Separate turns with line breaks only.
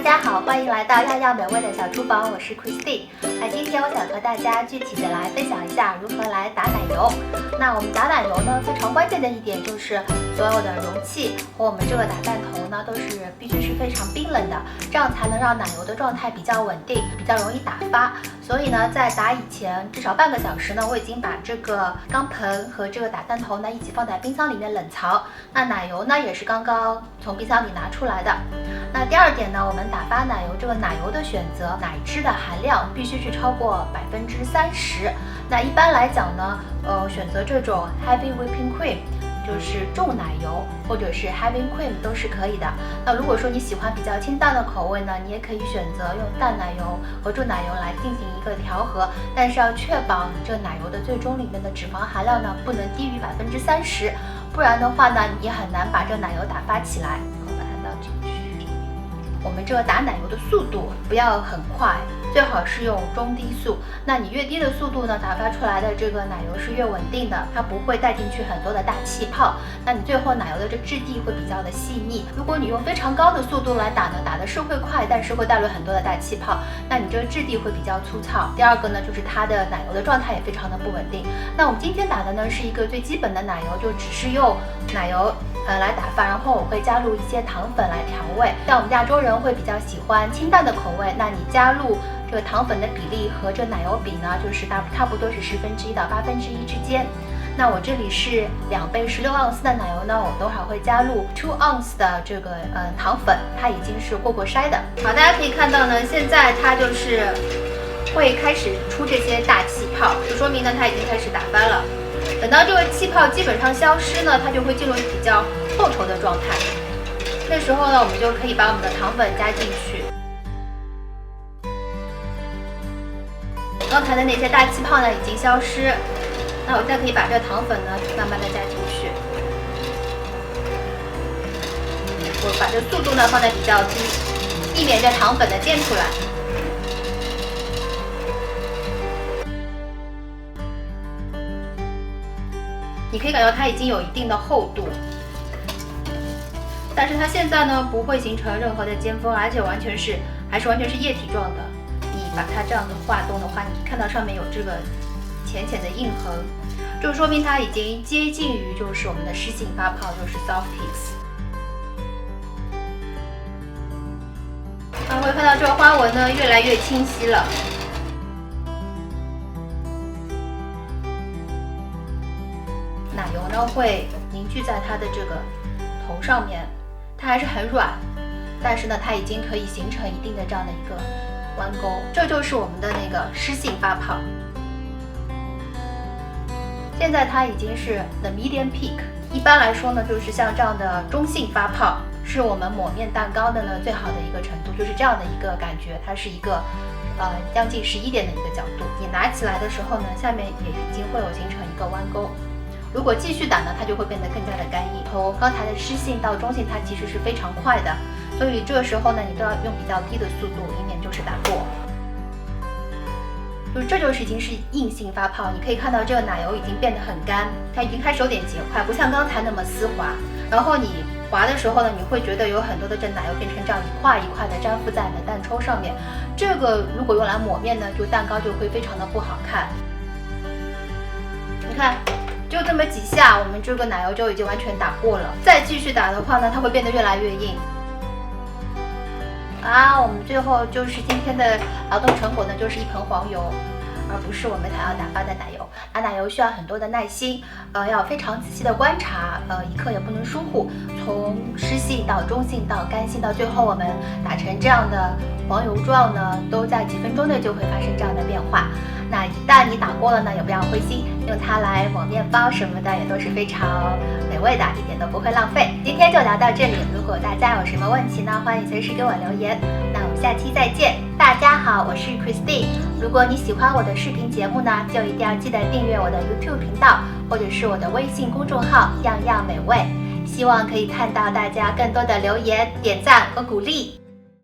家好，欢迎来到样样美味的小厨房，我是 Christine。那今天我想和大家具体的来分享一下如何来打奶油。那我们打奶油呢，非常关键的一点就是所有的容器和我们这个打蛋头呢，都是必须是非常冰冷的，这样才能让奶油的状态比较稳定，比较容易打发。所以呢，在打以前至少半个小时呢，我已经把这个钢盆和这个打蛋头呢一起放在冰箱里面冷藏。那奶油呢也是刚刚从冰箱里拿出来的。那第二点呢，我们打发奶油这个奶油的选择，奶汁的含量必须是超过30%。那一般来讲呢，选择这种 heavy whipping cream， 就是重奶油或者是 heavy cream 都是可以的。那如果说你喜欢比较清淡的口味呢，你也可以选择用淡奶油和重奶油来进行一个调和，但是要确保你这奶油的最终里面的脂肪含量呢不能低于30%，不然的话呢，你很难把这奶油打发起来。我把它倒进去。我们这个打奶油的速度不要很快，最好是用中低速。那你越低的速度呢，打发出来的这个奶油是越稳定的，它不会带进去很多的大气泡。那你最后奶油的这质地会比较的细腻。如果你用非常高的速度来打呢，打的是会快，但是会带来很多的大气泡，那你这个质地会比较粗糙。第二个呢，就是它的奶油的状态也非常的不稳定。那我们今天打的呢是一个最基本的奶油，就只是用奶油来打发，然后我会加入一些糖粉来调味。像我们亚洲人会比较喜欢清淡的口味，那你加入这个糖粉的比例和这奶油比呢，就是差不多是1/10到1/8之间。那我这里是2杯16盎司的奶油呢，我等会儿会加入2盎司的这个糖粉，它已经是过筛的。好，大家可以看到呢，现在它就是会开始出这些大气泡，就说明呢它已经开始打翻了。等到这个气泡基本上消失呢，它就会进入比较厚稠的状态。这时候呢，我们就可以把我们的糖粉加进去。刚才的那些大气泡呢已经消失，那我现在可以把这个糖粉呢慢慢的加进去。我把这速度呢放在比较低，避免这糖粉的溅出来。你可以感觉它已经有一定的厚度，但是它现在呢不会形成任何的尖峰，而且还是完全是液体状的。你把它这样子画动的话，你看到上面有这个浅浅的印痕，就说明它已经接近于就是我们的湿性发泡，就是 soft peaks。会看到这个花纹呢越来越清晰了。奶油呢会凝聚在它的这个头上面，它还是很软，但是呢它已经可以形成一定的这样的一个弯钩，这就是我们的那个湿性发泡。现在它已经是 the medium peak， 一般来说呢就是像这样的中性发泡，是我们抹面蛋糕的呢最好的一个程度，就是这样的一个感觉，它是一个将近11点的一个角度。你拿起来的时候呢，下面也已经会有形成一个弯钩。如果继续打呢，它就会变得更加的干硬。从刚才的湿性到中性，它其实是非常快的，所以这个时候呢，你都要用比较低的速度，以免就是打过。这就是已经是硬性发泡，你可以看到这个奶油已经变得很干，它已经开始有点结块，不像刚才那么丝滑。然后你滑的时候呢，你会觉得有很多的这奶油变成这样一块一块的粘附在你的蛋抽上面。这个如果用来抹面呢，就蛋糕就会非常的不好看。你看。就这么几下，我们这个奶油就已经完全打过了。再继续打的话呢，它会变得越来越硬。我们最后就是今天的劳动成果呢，就是一盆黄油，而不是我们想要打发的奶油。打奶油需要很多的耐心，要非常仔细的观察，一刻也不能疏忽。从湿性到中性到干性，到最后我们打成这样的黄油状呢，都在几分钟内就会发生这样的变化。那一旦你打过了呢，也不要灰心，用它来抹面包什么的也都是非常美味的，一点都不会浪费。今天就聊到这里，如果大家有什么问题呢，欢迎随时给我留言。那我们下期再见，大家好，我是 Christine。如果你喜欢我的视频节目呢，就一定要记得订阅我的 YouTube 频道，或者是我的微信公众号样样美味。希望可以看到大家更多的留言、点赞和鼓励。